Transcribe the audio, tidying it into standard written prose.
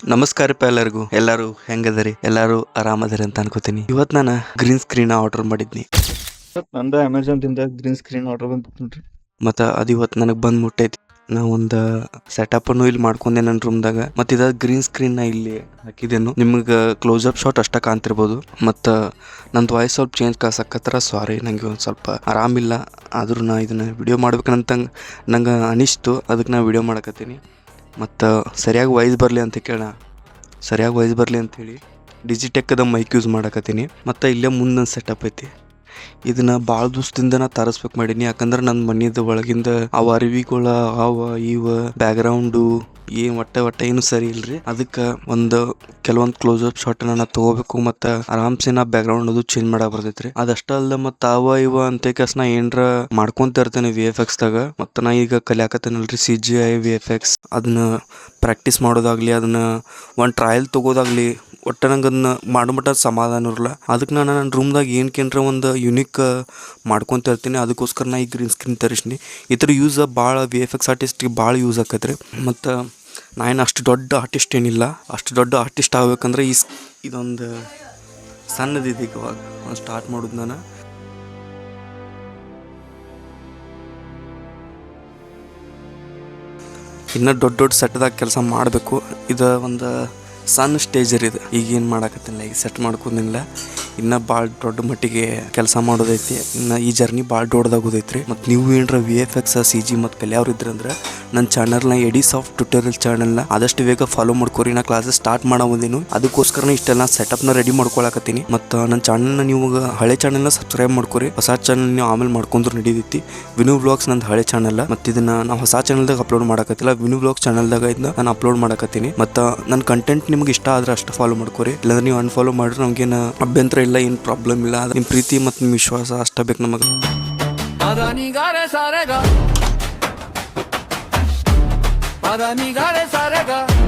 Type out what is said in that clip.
ನಮಸ್ಕಾರಪ್ಪ ಎಲ್ಲರೂ ಹೆಂಗದರಿ? ಎಲ್ಲರೂ ಆರಾಮದರಿ ಅಂತ ಅನ್ಕೋತೀನಿ. ಇವತ್ತು ನಾನು ಗ್ರೀನ್ ಸ್ಕ್ರೀನ್ ಆರ್ಡರ್ ಮಾಡಿದ್ನಿ. ನಂದ ಅಮೆಝಾನ್ ದಿಂದ ಗ್ರೀನ್ ಸ್ಕ್ರೀನ್ ಆರ್ಡರ್ ಬಂದಿತ್ತು ನೋಡ್ರಿ. ಮತ್ತು ಅದು ಇವತ್ತು ನನಗೆ ಬಂದು ಮುಟ್ಟೈತಿ. ನಾ ಒಂದು ಸೆಟಪ್ಪನ್ನು ಇಲ್ಲಿ ಮಾಡ್ಕೊಂಡೆ ನನ್ನ ರೂಮ್ದಾಗ. ಮತ್ತು ಇದು ಗ್ರೀನ್ ಸ್ಕ್ರೀನ್ನ ಇಲ್ಲಿ ಹಾಕಿದ್ದೇನು. ನಿಮ್ಗೆ ಕ್ಲೋಸಪ್ ಶಾಟ್ ಅಷ್ಟ ಕಾಣ್ತಿರ್ಬೋದು. ಮತ್ತು ನಂದು ವಾಯ್ಸ್ ಸ್ವಲ್ಪ ಚೇಂಜ್ ಕಾಸಕತ್ತರ, ಸಾರಿ. ನನಗೆ ಒಂದು ಸ್ವಲ್ಪ ಆರಾಮಿಲ್ಲ. ಆದ್ರೂ ನಾ ಇದನ್ನು ವಿಡಿಯೋ ಮಾಡ್ಬೇಕಂತ ನಂಗೆ ಅನಿಸ್ತು. ಅದಕ್ಕೆ ನಾ ವಿಡಿಯೋ ಮಾಡಕತ್ತೀನಿ. ಮತ್ತು ಸರಿಯಾಗಿ ವಾಯ್ಸ್ ಬರಲಿ ಅಂತೇಳಿ ಡಿಜಿಟೆಕ್ಕದ ಮೈಕ್ ಯೂಸ್ ಮಾಡಕತ್ತೀನಿ. ಮತ್ತು ಇಲ್ಲೇ ಮುಂದೆ ಸೆಟಪ್ ಐತಿ. ಇದನ್ನು ಭಾಳ ದಿವಸದಿಂದ ನಾ ತರಿಸ್ಬೇಕು ಮಾಡೀನಿ. ಯಾಕಂದ್ರೆ ನನ್ನ ಮನೆಯದು ಒಳಗಿಂದ ಅವು ಅರಿವಿಗಳ ಇವ ಬ್ಯಾಕ್ಗ್ರೌಂಡು ಒಟ್ಟ ಏನು ಸರಿ ಇಲ್ರಿ. ಅದಕ್ಕೆ ಕೆಲವೊಂದು ಕ್ಲೋಸಪ್ ಶಾರ್ಟನ್ನು ನಾ ತೊಗೋಬೇಕು. ಮತ್ತು ಆರಾಮ್ಸೆ ನಾ ಬ್ಯಾಕ್ಗ್ರೌಂಡ್ ಅದು ಚೇಂಜ್ ಮಾಡಕ್ಕೆ ಬರ್ತೈತ್ರಿ. ಅದಷ್ಟ ಅಲ್ಲ, ಮತ್ತು ಇವ ಅಂತ ನಾ ಏನರ ಮಾಡ್ಕೊಂತ ಇರ್ತೇನೆ VFX ದಾಗ. ಮತ್ತು ನಾ ಈಗ ಕಲಿಯಾಕತ್ತೇನಲ್ರಿ CGI VFX. ಅದನ್ನ ಪ್ರಾಕ್ಟೀಸ್ ಮಾಡೋದಾಗ್ಲಿ, ಅದನ್ನ ಒಂದು ಟ್ರಯಲ್ ತೊಗೋದಾಗ್ಲಿ, ಒಟ್ಟು ನಂಗೆ ಅದನ್ನ ಮಾಡೋ ಸಮಾಧಾನ ಇರಲ್ಲ. ಅದಕ್ಕೆ ನಾನು ನನ್ನ ರೂಮ್ದಾಗ ಏನರ ಒಂದು ಯುನಿಕ್ ಮಾಡ್ಕೊತ ಇರ್ತೀನಿ. ಅದಕ್ಕೋಸ್ಕರ ನಾ ಈ ಗ್ರೀನ್ ಸ್ಕ್ರೀನ್ ತರಿಸ್ನಿ. ಇದ್ರ ಯೂಸ್ ಭಾಳ VFX ಆರ್ಟಿಸ್ಟಿಗೆ ಭಾಳ ಯೂಸ್ ಆಕೈತ್ರಿ. ಮತ್ತು ನಾ ಏನು ಅಷ್ಟು ದೊಡ್ಡ ಆರ್ಟಿಸ್ಟ್ ಏನಿಲ್ಲ. ಅಷ್ಟು ದೊಡ್ಡ ಆರ್ಟಿಸ್ಟ್ ಆಗ್ಬೇಕಂದ್ರೆ ಇದೊಂದು ಸಣ್ಣದಿದೆ. ಇವಾಗ ಸ್ಟಾರ್ಟ್ ಮಾಡೋದು ನಾನು. ಇನ್ನೂ ದೊಡ್ಡ ಸೆಟ್ದಾಗ ಕೆಲಸ ಮಾಡಬೇಕು. ಇದು ಒಂದು ಸಣ್ಣ ಸ್ಟೇಜರ್ ಇದು. ಈಗ ಏನು ಮಾಡಕತ್ತಿಲ್ಲ, ಈಗ ಸೆಟ್ ಮಾಡ್ಕೊಂಡಿಲ್ಲ. ಇನ್ನೂ ಭಾಳ ದೊಡ್ಡ ಮಟ್ಟಿಗೆ ಕೆಲಸ ಮಾಡೋದೈತಿ. ಇನ್ನು ಈ ಜರ್ನಿ ಭಾಳ ದೊಡ್ಡದಾಗೋದೈತ್ರಿ. ಮತ್ತು ನೀವು ಏನರ VFX CG ಮತ್ತು ಕಲಿಯವ್ರು ಇದ್ರಂದ್ರೆ ನನ್ನ ಚಾನಲ್ನ ಎಡಿಸಾಫ್ಟ್ ಟ್ಯುಟೋರಿಯಲ್ ಚಾನಲ್ನ ಆದಷ್ಟು ಬೇಗ ಫಾಲೋ ಮಾಡ್ಕೊರಿ. ನಾ ಕ್ಲಾಸಸ್ ಸ್ಟಾರ್ಟ್ ಮಾಡೋದೇನು, ಅದಕ್ಕೋಸ್ಕರ ಇಷ್ಟೆಲ್ಲ ಸೆಟಪ್ನ ರೆಡಿ ಮಾಡ್ಕೊಳಕತ್ತೀನಿ. ಮತ್ತು ನನ್ನ ಚಾನಲ್ನ ನೀವು ಹಳೆ ಚಾನಲ್ನ ಸಬ್ಸ್ಕ್ರೈಬ್ ಮಾಡ್ಕೊರಿ. ಹೊಸ ಚಾನಲ್ ನೀವು ಆಮೇಲೆ ಮಾಡ್ಕೊಂಡ್ರು ನಡೀತೈತಿ. ವಿನು ವ್ಲಾಗ್ಸ್ ನಂದು ಹಳೆ ಚಾನಲ್. ಮತ್ತು ಇದನ್ನ ನಾವು ಹೊಸ ಚಾನಲ್ದಾಗ ಅಪ್ಲೋಡ್ ಮಾಡಕತ್ತಿಲ್ಲ. ವಿನು ವ್ಲಾಗ್ಸ್ ಚಾನಲ್ದಾಗ ಇದನ್ನ ನಾನು ಅಪ್ಲೋಡ್ ಮಾಡಕತ್ತೀನಿ. ಮತ್ತು ನನ್ನ ಕಂಟೆಂಟ್ ನಿಮ್ಗೆ ಇಷ್ಟ ಆದ್ರೆ ಅಷ್ಟು ಫಾಲೋ ಮಾಡ್ಕೊರಿ. ಇಲ್ಲಾಂದ್ರೆ ನೀವು ಅನ್ಫಾಲೋ ಮಾಡಿದ್ರೆ ನಮ್ಗೇನು ಅಭ್ಯಂತರ ಇಲ್ಲ, ಏನು ಪ್ರಾಬ್ಲಮ್ ಇಲ್ಲ. ನಿಮ್ಮ ಪ್ರೀತಿ ಮತ್ತು ನಿಮ್ಮ ವಿಶ್ವಾಸ ಅಷ್ಟ ಬೇಕು ನಮಗೆ. Adani gare sarega